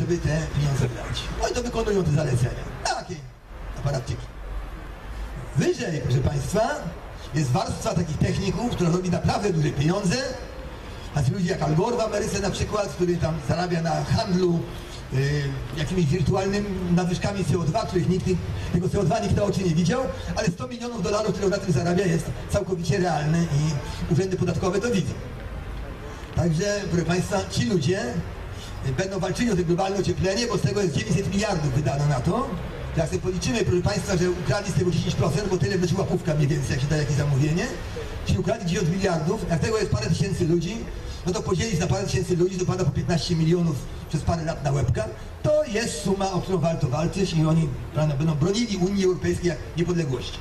żeby te pieniądze brać. No i to wykonują te zalecenia. Takie aparatczyki. Wyżej, proszę Państwa, jest warstwa takich techników, która robi naprawdę duże pieniądze. Tacy ludzie jak Al Gore w Ameryce na przykład, który tam zarabia na handlu jakimiś wirtualnymi nadwyżkami CO2, których tego CO2 nikt na oczy nie widział, ale 100 milionów dolarów, które na tym zarabia, jest całkowicie realne i urzędy podatkowe to widzą. Także, proszę Państwa, ci ludzie będą walczyli o to globalne ocieplenie, bo z tego jest 900 miliardów wydano na to. Jak sobie policzymy, proszę Państwa, że ukradli z tego 10%, bo tyle wleci łapówka mniej więcej, jak się da jakieś zamówienie, czyli ukradli 10 miliardów, jak tego jest parę tysięcy ludzi, no to podzielić na parę tysięcy ludzi, dopada po 15 milionów przez parę lat na łebka, to jest suma, o którą warto walczyć i oni będą bronili Unii Europejskiej jak niepodległości.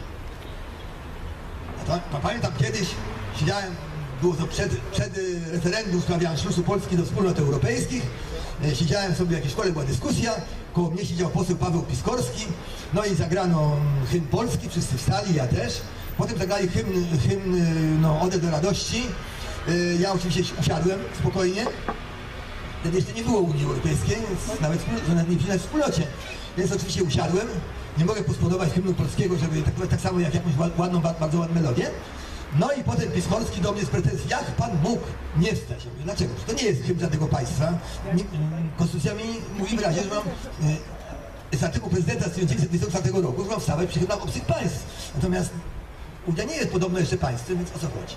Pamiętam kiedyś, siedziałem, było to przed referendum w sprawie anszlusu Polski do wspólnot europejskich, siedziałem sobie w jakiejś szkole, była dyskusja, koło mnie siedział poseł Paweł Piskorski, no i zagrano hymn polski, wszyscy wstali, ja też. Potem zagrali hymn Ode do radości. Ja oczywiście usiadłem spokojnie. Wtedy jeszcze nie było Unii Europejskiej, więc nawet nie w wspólnocie. Więc oczywiście usiadłem. Nie mogę pospodować hymnu polskiego, żeby tak samo jak jakąś ładną, bardzo ładną melodię. No i potem Piskorski do mnie z pretensji, jak pan mógł nie wstać? Ja mówię, dlaczego? To nie jest hymn żadnego państwa. Konstytucja mi mówi wyraźnie, że mam z artykułu prezydenta z 1924 roku, że mam wstawać przy hymnach obcych państw. Natomiast Unia nie jest podobno jeszcze państwem, więc o co chodzi?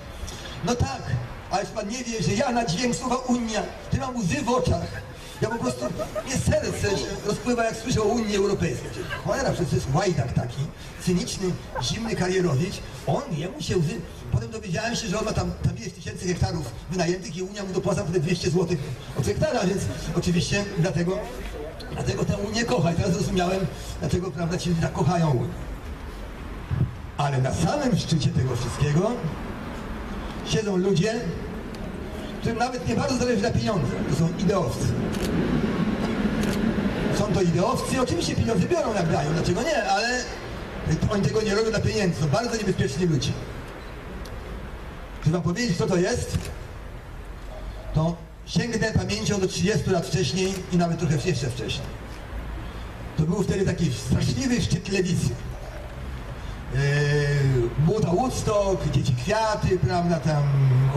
No tak, ale pan nie wie, że ja na dźwięk słowa Unia, ty mam łzy w oczach. Ja po prostu, mnie serce się rozpływa, jak słyszę o Unii Europejskiej. Cholera, przecież to jest łajdak taki, cyniczny, zimny karierowicz. Jemu się łzy... Potem dowiedziałem się, że on ma tam ileś tysięcy hektarów wynajętych i Unia mu dopłaca wtedy 200 zł od hektara, więc oczywiście dlatego tę Unię kocha. I teraz zrozumiałem, dlaczego, prawda, ci ludzie tak kochają Unię. Ale na samym szczycie tego wszystkiego siedzą ludzie, którym nawet nie bardzo zależy na pieniądze. To są ideowcy. Są to ideowcy, oczywiście pieniądze biorą jak dają, dlaczego nie, ale oni tego nie robią dla pieniędzy. To bardzo niebezpieczni ludzie. Chcę wam powiedzieć, co to jest, to sięgnę pamięcią do 30 lat wcześniej i nawet trochę jeszcze wcześniej. To był wtedy taki straszliwy szczyt lewicy. Buta Woodstock, dzieci kwiaty, prawda, tam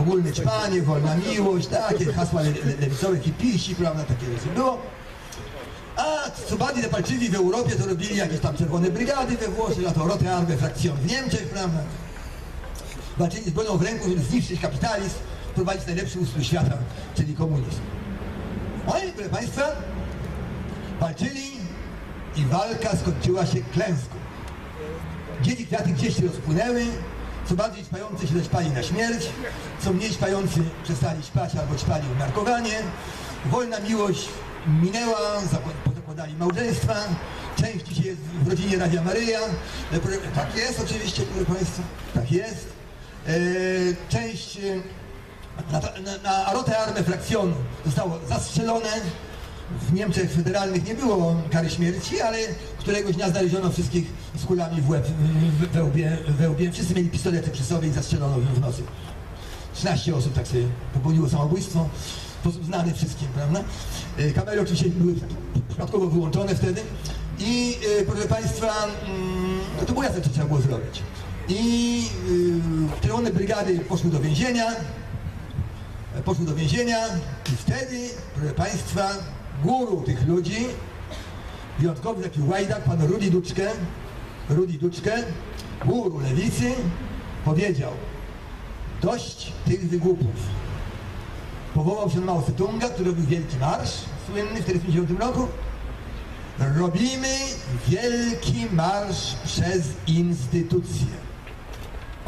ogólne ćpanie, wolna miłość, takie hasła lewicowe, hipisi, prawda, takie rzeczy było. A co bardziej zapalczywi w Europie to robili jakieś tam czerwone brygady we Włoszech, a to Rote Armee Fraktion w Niemczech, prawda. Walczyli z bronią w ręku, żeby zniszczyć kapitalizm, wprowadzić najlepszy ustrój świata, czyli komunizm. Oni, proszę Państwa, walczyli i walka skończyła się klęską. Dzieci kwiaty gdzieś się rozpłynęły, co bardziej ćpający się zaćpali na śmierć, co mniej ćpający przestali ćpać albo ćpali umiarkowanie. Wolna miłość minęła, zakładali małżeństwa, część dzisiaj jest w rodzinie Radia Maryja. Tak jest oczywiście, proszę Państwa, tak jest. Część na Rote Armee Fraktion zostało zastrzelone. W Niemczech federalnych nie było kary śmierci, ale któregoś dnia znaleziono wszystkich z kulami w łeb, we łbie. Wszyscy mieli pistolety przy sobie i zastrzelono w nosy. 13 osób tak sobie popełniło samobójstwo, w sposób znany wszystkim, prawda? Kamery oczywiście były przypadkowo wyłączone wtedy i proszę Państwa, to było jasne, co trzeba było zrobić. I czerwone brygady poszły do więzienia i wtedy, proszę Państwa, guru tych ludzi, wyjątkowy taki łajdak, pan Rudi Dutschke, guru lewicy, powiedział: dość tych wygłupów. Powołał się na Mao Tse-tunga, który robił wielki marsz, słynny w 1949 roku. Robimy wielki marsz przez instytucje.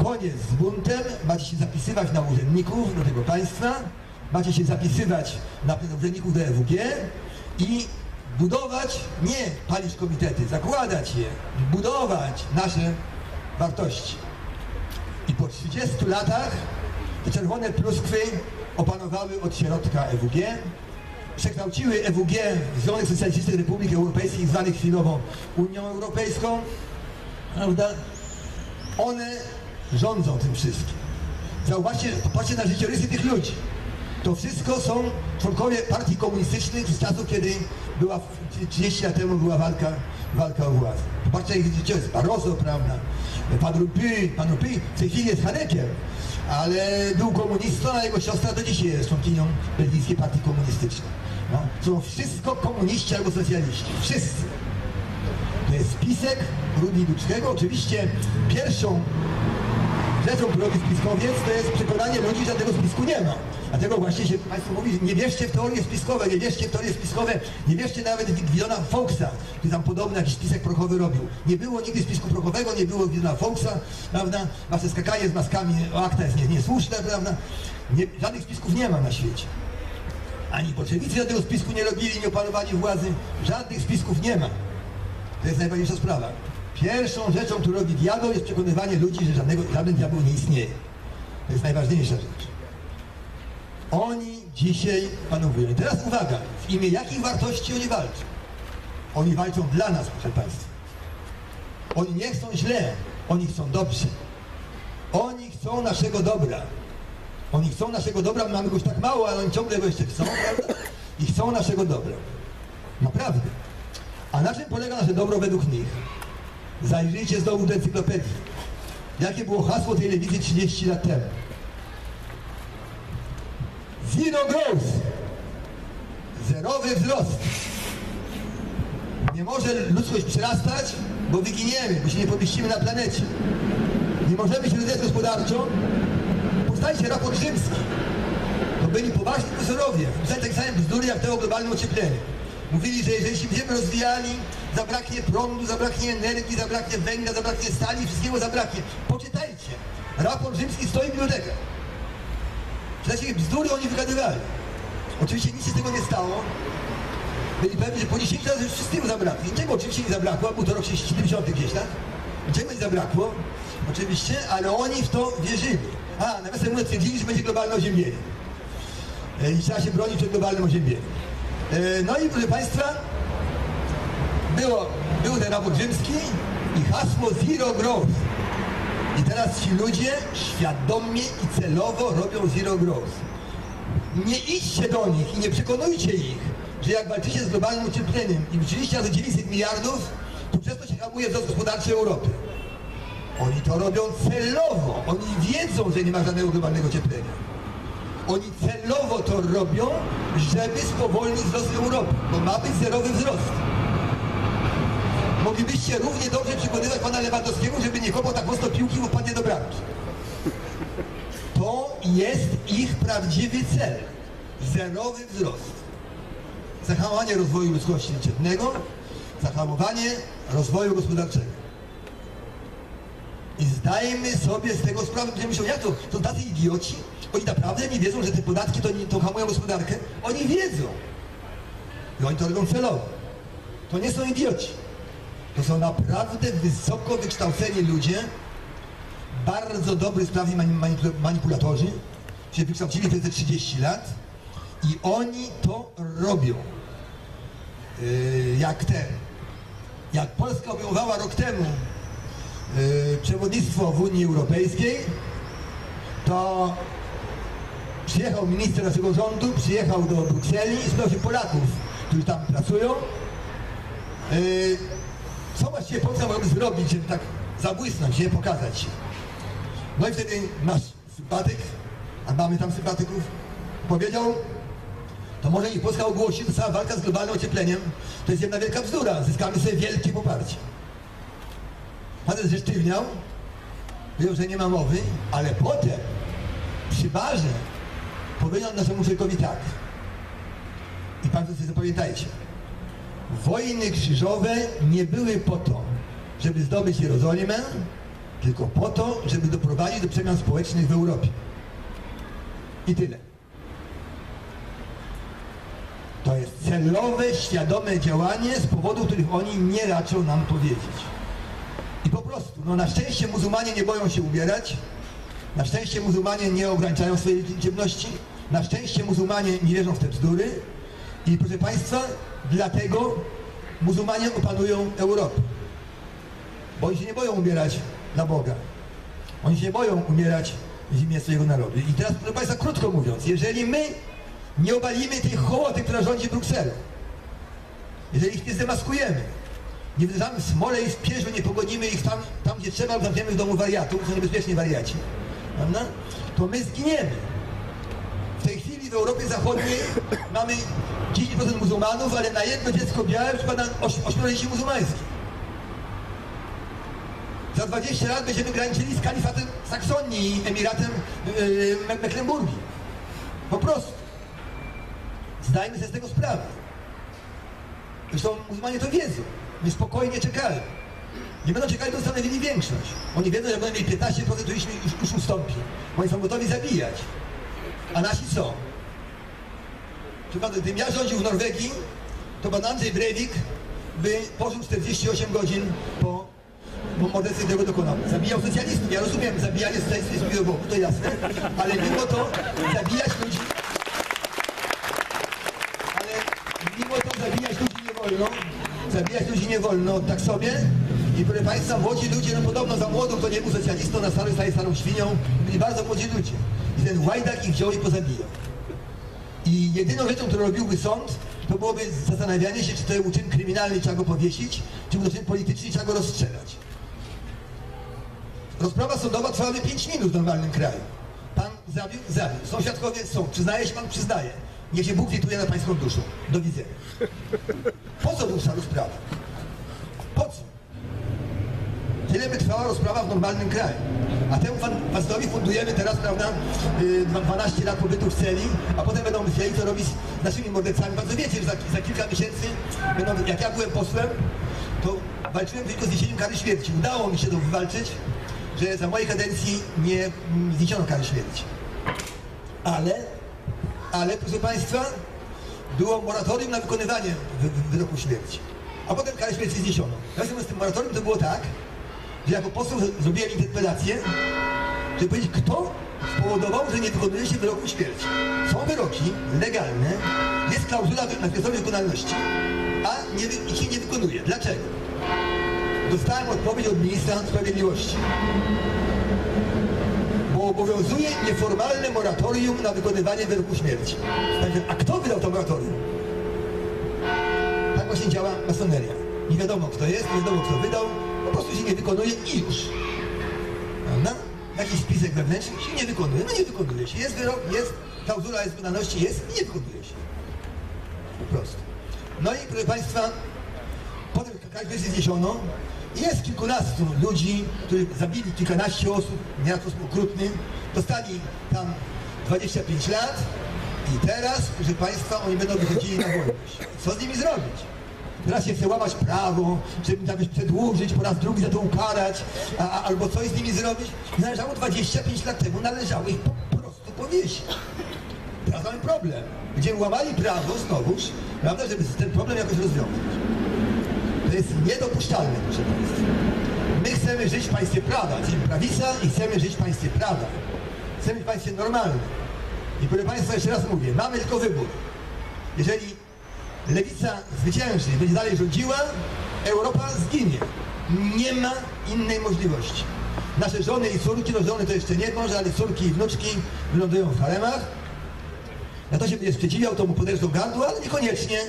Koniec z buntem, macie się zapisywać na urzędników do tego państwa, macie się zapisywać na urzędników do EWG i budować, nie palić komitety, zakładać je, budować nasze wartości. I po 30 latach te czerwone pluskwy opanowały od środka EWG, przekształciły EWG w Związek Socjalistycznych Republik Europejskich, zwanych chwilowo Unią Europejską, prawda? One rządzą tym wszystkim. Zauważcie, popatrzcie na życiorysy tych ludzi. To wszystko są członkowie partii komunistycznych z czasów, kiedy była, 30 lat temu była walka o władzę. Zobaczcie, jak życie jest Barroso, prawda? Pan Rupi w tej chwili jest Hanekiem, ale był komunistą, a jego siostra do dzisiaj jest członkinią belgijskiej partii komunistycznej. No, są wszystko komuniści albo socjaliści. Wszyscy. To jest spisek Rudi Dłuczkego. Oczywiście pierwszą rzeczą, którą robi spiskowiec, to jest przekonanie ludzi, że tego spisku nie ma. Dlatego właśnie się Państwo mówi, nie wierzcie w teorie spiskowe, nie wierzcie w teorie spiskowe, nie wierzcie nawet w Gidona Fawkesa, który tam podobny jakiś spisek prochowy robił. Nie było nigdy spisku prochowego, nie było Gidona Fawkesa, prawda? Wasze skakanie z maskami o akta jest niesłuszne, prawda? Żadnych spisków nie ma na świecie. Ani bolszewicy żadnego spisku nie robili, nie opalowali władzy. Żadnych spisków nie ma. To jest najważniejsza sprawa. Pierwszą rzeczą, którą robi diabeł, jest przekonywanie ludzi, że żaden diabeł nie istnieje. To jest najważniejsza rzecz. Oni dzisiaj panowie. I teraz uwaga, w imię jakich wartości oni walczą? Oni walczą dla nas, proszę Państwa. Oni nie chcą źle, oni chcą dobrze. Oni chcą naszego dobra. Oni chcą naszego dobra, mamy go już tak mało, ale oni ciągle go jeszcze chcą, prawda? I chcą naszego dobra. Naprawdę. A na czym polega nasze dobro według nich? Zajrzyjcie znowu do encyklopedii. Jakie było hasło tej lewicy 30 lat temu? Zero growth. Zerowy wzrost. Nie może ludzkość przyrastać, bo wyginiemy, bo się nie pomieścimy na planecie. Nie możemy się rozwijać gospodarczo. Poznajcie raport rzymski. To byli poważni profesorowie. Pisali tak same bzdury jak te o globalnym ociepleniu. Mówili, że jeżeli się będziemy rozwijali, zabraknie prądu, zabraknie energii, zabraknie węgla, zabraknie stali, wszystkiego zabraknie. Poczytajcie. Raport rzymski stoi w bibliotekach. Czytajcie, bzdury oni wygadywali. Oczywiście nic się z tego nie stało. Byli pewni, że po 10 lat już wszystkiego zabraknie. Niczego oczywiście nie zabrakło, był to rok 70 gdzieś, tak? Niczego nie zabrakło, oczywiście, ale oni w to wierzyli. Nawiasem mówiąc, twierdzili, że będzie globalne oziębienie. I trzeba się bronić przed globalnym oziębieniem. No i proszę Państwa, był ten raport rzymski i hasło Zero Growth. I teraz ci ludzie świadomie i celowo robią Zero Growth. Nie idźcie do nich i nie przekonujcie ich, że jak walczycie z globalnym ociepleniem i wrzuciliście razy 900 miliardów, to przez to się hamuje wzrost gospodarczy Europy. Oni to robią celowo. Oni wiedzą, że nie ma żadnego globalnego ocieplenia. Oni celowo to robią, żeby spowolnić wzrost Europy, bo ma być zerowy wzrost. Moglibyście równie dobrze przekonywać pana Lewandowskiego, żeby nie kopał tak mocno piłki, bo wpadnie do bramki. To jest ich prawdziwy cel. Zerowy wzrost. Zahamowanie rozwoju ludzkości liczebnego, zahamowanie rozwoju gospodarczego. I zdajmy sobie z tego sprawę, że myślą, jak to? Są tacy idioci? Oni naprawdę nie wiedzą, że te podatki to hamują gospodarkę? Oni wiedzą. I oni to robią celowo. To nie są idioci. To są naprawdę wysoko wykształceni ludzie, bardzo dobrzy sprawni manipulatorzy, się wykształcili przez te 30 lat i oni to robią. Jak Polska obejmowała rok temu przewodnictwo w Unii Europejskiej, to przyjechał minister naszego rządu, przyjechał do Brukseli i spytał się Polaków, którzy tam pracują, co właściwie Polska mogłaby zrobić, żeby tak zabłysnąć, nie pokazać się. No i wtedy nasz sympatyk, a mamy tam sympatyków, powiedział, to może niech Polska ogłosi, że cała walka z globalnym ociepleniem to jest jedna wielka bzdura, zyskamy sobie wielkie poparcie. Pan zesztywniał, powiedział, że nie ma mowy, ale potem przy barze powiedział naszemu człowiekowi tak. I Państwo sobie zapamiętajcie. Wojny krzyżowe nie były po to, żeby zdobyć Jerozolimę, tylko po to, żeby doprowadzić do przemian społecznych w Europie. I tyle. To jest celowe, świadome działanie z powodów, których oni nie raczą nam powiedzieć. I po prostu, no na szczęście muzułmanie nie boją się umierać, na szczęście muzułmanie nie ograniczają swojej liczebności, na szczęście muzułmanie nie wierzą w te bzdury i proszę Państwa, dlatego muzułmanie opanują Europę. Bo oni się nie boją umierać na Boga. Oni się nie boją umierać w imię swojego narodu. I teraz, proszę Państwa, krótko mówiąc, jeżeli my Nie obalimy tej hołoty, która rządzi Brukselą. Jeżeli ich nie zdemaskujemy, nie wydamy w smole i w pierzu, nie pogonimy ich tam gdzie trzeba, zamkniemy w domu wariatów, są niebezpieczni wariaci, prawda? To my zginiemy. W tej chwili w Europie Zachodniej mamy 10% muzułmanów, ale na jedno dziecko białe przypada 8 dzieci muzułmańskich. Za 20 lat będziemy graniczyli z kalifatem Saksonii i emiratem Mecklenburgii. Po prostu. Zdajmy sobie z tego sprawę. Zresztą muzułmanie to wiedzą. My spokojnie czekają. Nie będą czekali, to stanowili większość. Oni wiedzą, że jak będą mieli 15%, to już ustąpi. Bo oni są gotowi zabijać. A nasi co? Gdybym ja rządził w Norwegii, to pan Andrzej Breivik by pożył 48 godzin po morderstwie, którego dokonał. Zabijał socjalistów. Ja rozumiem, zabijanie socjalistów jest miłe boku, to jasne. Ale mimo to zabijać ludzi... Ale mimo to zabijać ludzi nie wolno. Zabijać ludzi nie wolno, tak sobie. I proszę Państwa, młodzi ludzie, no podobno za młodą to nie był socjalistą, na stary staje starą świnią. Byli bardzo młodzi ludzie. I ten łajdak ich wziął i pozabijał. I jedyną rzeczą, którą robiłby sąd, to byłoby zastanawianie się, czy to jest uczyn kryminalny, trzeba go powiesić, czy to czyn polityczny, trzeba go rozstrzelać. Rozprawa sądowa trwałaby 5 minut w normalnym kraju. Pan zabił? Zabił. Są świadkowie? Są. Przyznaje się pan? Przyznaje. Niech się Bóg lituje nad pańską duszą. Do widzenia. Po co dłuższa rozprawa? Po co? Tyle by trwała rozprawa w normalnym kraju. A temu fazytowi fundujemy teraz, prawda, 12 lat pobytu w celi, a potem będą myśleli, co robić z naszymi mordercami. Bardzo wiecie, że za kilka miesięcy, jak ja byłem posłem, to walczyłem tylko z zniesieniem kary śmierci. Udało mi się to wywalczyć, że za mojej kadencji nie zniesiono kary śmierci. Ale, proszę Państwa, było moratorium na wykonywanie wyroku śmierci. A potem karę śmierci zniesiono. Razem z tym moratorium to było tak, że jako poseł zrobiłem interpelację, żeby powiedzieć, kto spowodował, że nie wykonuje się wyroku śmierci. Są wyroki legalne, jest klauzula nakresowej wykonalności, a ich się nie wykonuje. Dlaczego? Dostałem odpowiedź od ministra sprawiedliwości. Bo obowiązuje nieformalne moratorium na wykonywanie wyroku śmierci. Także, a kto wydał to moratorium? Tak właśnie działa masoneria. Nie wiadomo kto jest, nie wiadomo kto wydał, po prostu się nie wykonuje i już. Prawda? Jakiś spisek wewnętrzny się nie wykonuje. No nie wykonuje się. Jest wyrok, jest klauzula wykonalności, jest i nie wykonuje się. Po prostu. No i proszę Państwa, potem karę zniesiono. Jest kilkunastu ludzi, którzy zabili kilkanaście osób, nieraz w sposób okrutny, dostali tam 25 lat i teraz, proszę Państwa, oni będą wychodzili na wolność. Co z nimi zrobić? Teraz się chce łamać prawo, żeby im jakoś przedłużyć, po raz drugi za to ukarać, albo coś z nimi zrobić. Należało 25 lat temu, należało ich po prostu powiesić. Teraz mamy problem. Będziemy łamali prawo znowuż, prawda, żeby ten problem jakoś rozwiązać. To jest niedopuszczalne, proszę Państwa. My chcemy żyć w państwie prawa, czyli prawica i chcemy żyć w państwie prawa. Chcemy żyć w państwie normalnym. I proszę Państwa, jeszcze raz mówię, mamy tylko wybór. Jeżeli lewica zwycięży i będzie dalej rządziła, Europa zginie. Nie ma innej możliwości. Nasze żony i córki, no żony to jeszcze nie może, ale córki i wnuczki wylądują w haremach. Na to się będzie sprzeciwiał, to mu podejrzą gardło, ale niekoniecznie.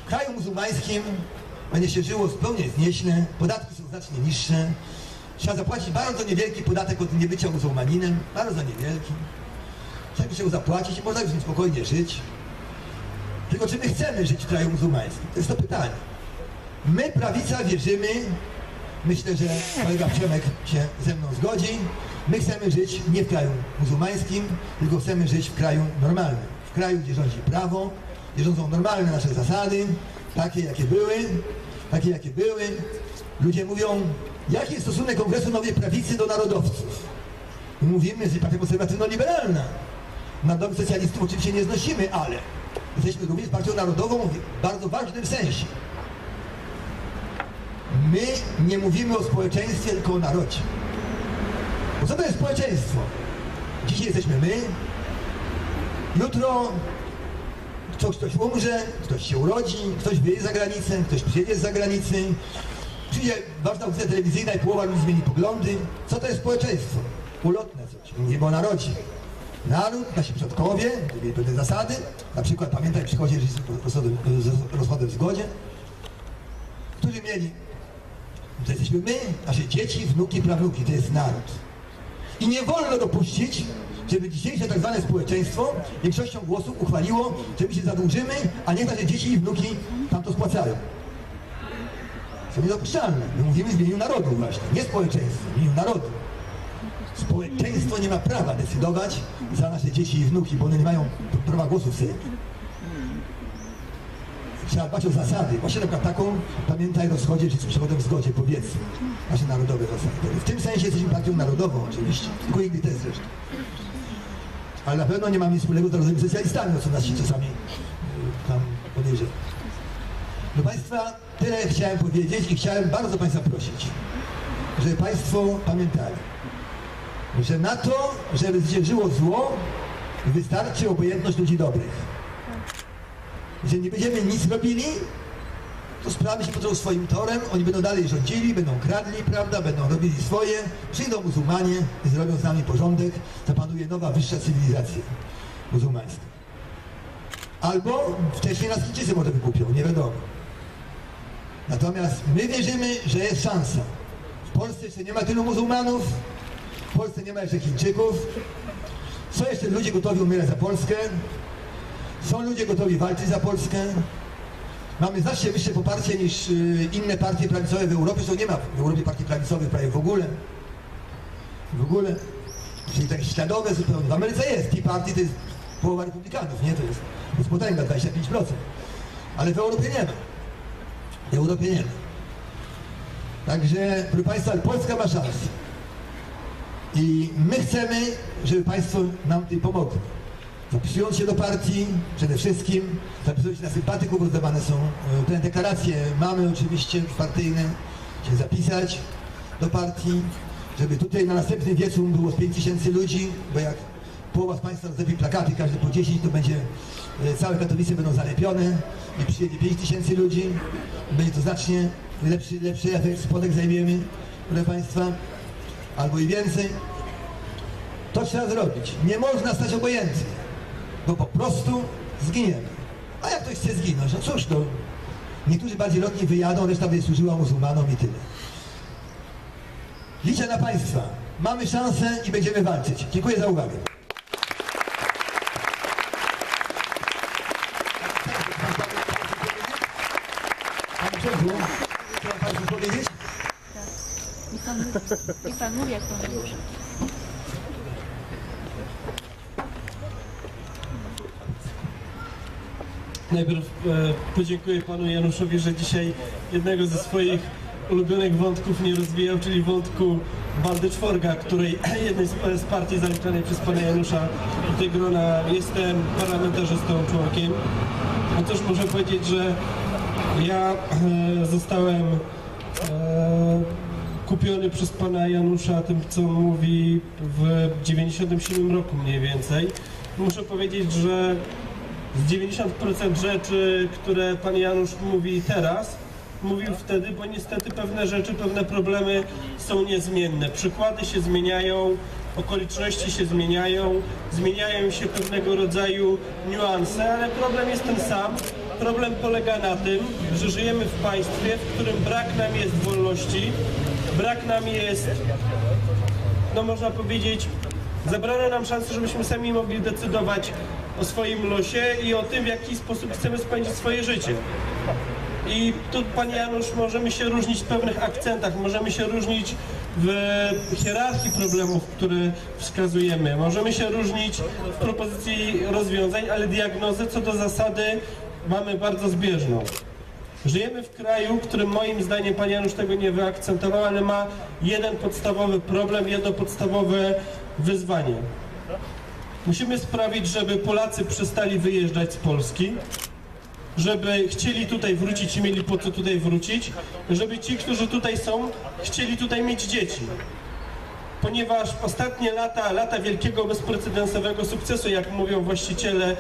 W kraju muzułmańskim będzie się żyło zupełnie znieśle, podatki są znacznie niższe. Trzeba zapłacić bardzo niewielki podatek od niebycia muzułmaninem, bardzo niewielki. Trzeba się go zapłacić i można już spokojnie żyć. Tylko czy my chcemy żyć w kraju muzułmańskim? To jest to pytanie. My, prawica, wierzymy, myślę, że kolega Przemek się ze mną zgodzi, my chcemy żyć nie w kraju muzułmańskim, tylko chcemy żyć w kraju normalnym. W kraju, gdzie rządzi prawo, gdzie rządzą normalne nasze zasady, takie jakie były. Ludzie mówią, jaki jest stosunek Kongresu Nowej Prawicy do narodowców? I mówimy, że jest partia konserwatywno-liberalna. Narodowych socjalistów oczywiście nie znosimy, ale jesteśmy również partią narodową w bardzo ważnym sensie. My nie mówimy o społeczeństwie, tylko o narodzie. Bo co to jest społeczeństwo? Dzisiaj jesteśmy my, jutro ktoś umrze, ktoś się urodzi, ktoś wyjedzie za granicę, ktoś przyjedzie z zagranicy, przyjdzie ważna audycja telewizyjna i połowa ludzi zmieni poglądy. Co to jest społeczeństwo? Ulotne coś. Mówimy o narodzie. Naród, nasi przodkowie, mieli pewne zasady, na przykład pamiętaj, przychodzi rozchodem w zgodzie, którzy mieli, to jesteśmy my, nasze dzieci, wnuki, prawnuki, to jest naród. I nie wolno dopuścić, żeby dzisiejsze tak zwane społeczeństwo większością głosów uchwaliło, że my się zadłużymy, a niech nasze dzieci i wnuki tam to spłacają. To niedopuszczalne. My mówimy w imieniu narodu właśnie, nie społeczeństwo, w imieniu narodu. Społeczeństwo nie ma prawa decydować za nasze dzieci i wnuki, bo one nie mają prawa głosu w Sejmie. Trzeba dbać o zasady. Właśnie na przykład taką, pamiętaj, rozchodzie, czy z przechodem w zgodzie, powiedzmy. Nasze narodowe zasady. W tym sensie jesteśmy partią narodową oczywiście, tylko inny też zresztą. Ale na pewno nie mamy nic wspólnego z narodowymi socjalistami, o co nas się czasami tam podejrzewa. Do Państwa tyle chciałem powiedzieć i chciałem bardzo Państwa prosić, żeby Państwo pamiętali, że na to, żeby zwyciężyło zło, wystarczy obojętność ludzi dobrych. Jeżeli nie będziemy nic robili, to sprawy się potoczą swoim torem, oni będą dalej rządzili, będą kradli, prawda, będą robili swoje, przyjdą muzułmanie i zrobią z nami porządek, zapanuje nowa, wyższa cywilizacja muzułmańska. Albo wcześniej nas Chińczycy może wykupią, nie wiadomo. Natomiast my wierzymy, że jest szansa. W Polsce jeszcze nie ma tylu muzułmanów, w Polsce nie ma jeszcze Chińczyków, są jeszcze ludzie gotowi umierać za Polskę, są ludzie gotowi walczyć za Polskę. Mamy znacznie wyższe poparcie niż inne partie prawicowe w Europie, zresztą nie ma w Europie partii prawicowych prawie w ogóle. Czyli tak śladowe zupełnie. W Ameryce jest, Tea Party to jest połowa republikanów, nie? To jest potęga, 25%. Ale w Europie nie ma. W Europie nie ma. Także, proszę Państwa, Polska ma szansę. I my chcemy, żeby Państwo nam tutaj pomogli. Zapisując się do partii, przede wszystkim, zapisując się na sympatyków, rozdawane są te deklaracje. Mamy oczywiście partyjne, się zapisać do partii, żeby tutaj na następny wieczór było z 5000 ludzi, bo jak połowa z Państwa rozlepi plakaty, każdy po 10, to będzie, całe Katowice będą zalepione i przyjedzie 5000 ludzi. Będzie to znacznie lepszy efekt, spodek zajmiemy, proszę Państwa, albo i więcej. To trzeba zrobić. Nie można stać obojętnie, bo po prostu zginiemy. A jak ktoś chce zginąć, no cóż, no, niektórzy bardziej lotni wyjadą, reszta będzie służyła muzułmanom i tyle. Liczę na Państwa. Mamy szansę i będziemy walczyć. Dziękuję za uwagę. Panie Przewodniczący, chciałem Państwu powiedzieć? Niech Pan mówi, jak Pan już. Najpierw podziękuję Panu Januszowi, że dzisiaj jednego ze swoich ulubionych wątków nie rozwijał, czyli wątku bandy czworga, której jednej z partii zaliczanej przez Pana Janusza do tej grona jestem parlamentarzystą, członkiem. Otóż muszę powiedzieć, że ja zostałem kupiony przez Pana Janusza tym, co mówi w 97 roku mniej więcej. Muszę powiedzieć, że z 90% rzeczy, które Pan Janusz mówi teraz, mówił wtedy, bo niestety pewne rzeczy, pewne problemy są niezmienne. Przykłady się zmieniają, okoliczności się zmieniają się pewnego rodzaju niuanse, ale problem jest ten sam. Problem polega na tym, że żyjemy w państwie, w którym brak nam jest wolności, brak nam jest, no można powiedzieć, zabrano nam szansę, żebyśmy sami mogli decydować o swoim losie i o tym, w jaki sposób chcemy spędzić swoje życie. I tu, Panie Janusz, możemy się różnić w pewnych akcentach, możemy się różnić w hierarchii problemów, które wskazujemy, możemy się różnić w propozycji rozwiązań, ale diagnozę co do zasady mamy bardzo zbieżną. Żyjemy w kraju, który moim zdaniem, Pan Janusz tego nie wyakcentował, ale ma jeden podstawowy problem, jedno podstawowe wyzwanie. Musimy sprawić, żeby Polacy przestali wyjeżdżać z Polski, żeby chcieli tutaj wrócić i mieli po co tutaj wrócić, żeby ci, którzy tutaj są, chcieli tutaj mieć dzieci. Ponieważ ostatnie lata wielkiego, bezprecedensowego sukcesu, jak mówią właściciele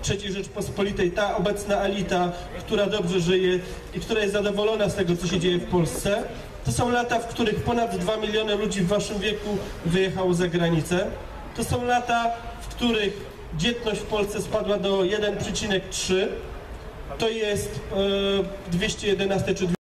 III Rzeczpospolitej, ta obecna elita, która dobrze żyje i która jest zadowolona z tego, co się dzieje w Polsce, to są lata, w których ponad 2 miliony ludzi w waszym wieku wyjechało za granicę. To są lata, w których dzietność w Polsce spadła do 1,3. To jest 211 czy